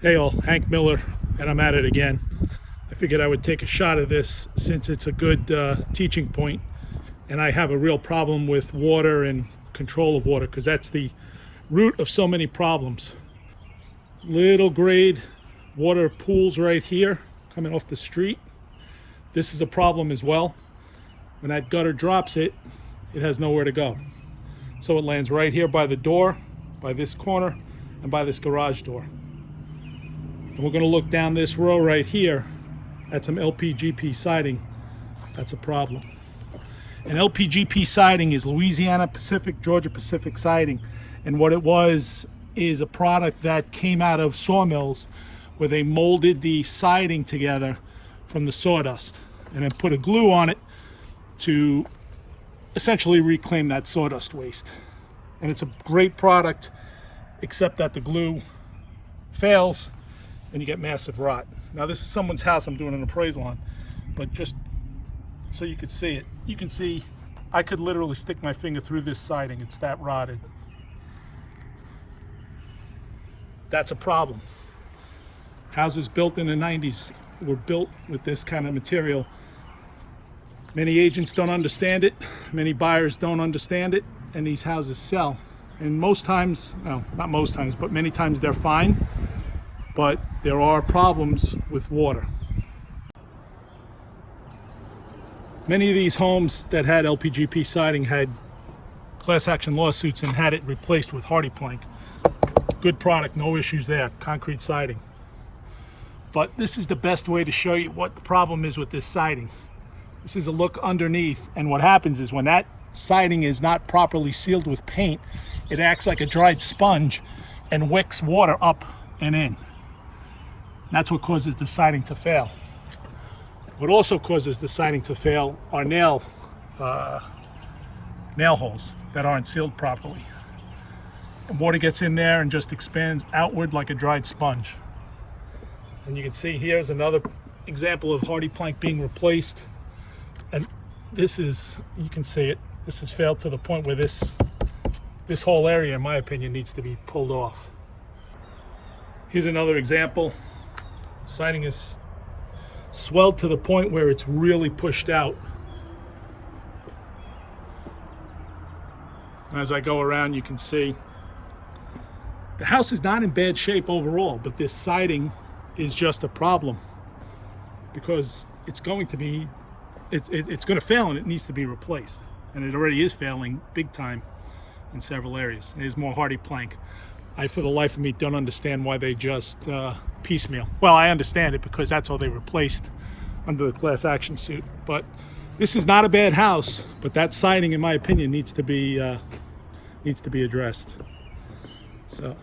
Hey all, Hank Miller, and I'm at it again. I figured I would take a shot of this since it's a good teaching point, and I have a real problem with water and control of water, because that's the root of so many problems. Little grade water pools right here coming off the street. This is a problem as well. When that gutter drops it, it has nowhere to go. So it lands right here by the door, by this corner, and by this garage door. And we're going to look down this row right here at some LP GP siding. That's a problem. And LP GP siding is Louisiana Pacific Georgia Pacific siding. And what it was is a product that came out of sawmills where they molded the siding together from the sawdust and then put a glue on it to essentially reclaim that sawdust waste. And it's a great product, except that the glue fails and you get massive rot. Now this is someone's house I'm doing an appraisal on, but just so you could see it, you can see I could literally stick my finger through this siding. It's that rotted. That's a problem. Houses built in the 90s were built with this kind of material. Many agents don't understand it, many buyers don't understand it, and these houses sell. And most times, well, not most times, but many times they're fine, but there are problems with water. Many of these homes that had LPGP siding had class action lawsuits and had it replaced with hardy plank. Good product, no issues there, concrete siding. But this is the best way to show you what the problem is with this siding. This is a look underneath, and what happens is when that siding is not properly sealed with paint, it acts like a dried sponge and wicks water up and in. That's what causes the siding to fail. What also causes the siding to fail are nail holes that aren't sealed properly. And water gets in there and just expands outward like a dried sponge. And you can see here's another example of hardy plank being replaced. And this is, you can see it, this has failed to the point where this whole area, in my opinion, needs to be pulled off. Here's another example. Siding is swelled to the point where it's really pushed out. As I go around, you can see the house is not in bad shape overall, but this siding is just a problem because it's going to be, it's going to fail and it needs to be replaced. And it already is failing big time in several areas. There's more hardy plank. I, for the life of me, don't understand why they just piecemeal. Well, I understand it because that's all they replaced under the class action suit. But this is not a bad house, but that siding, in my opinion, needs to be addressed. So.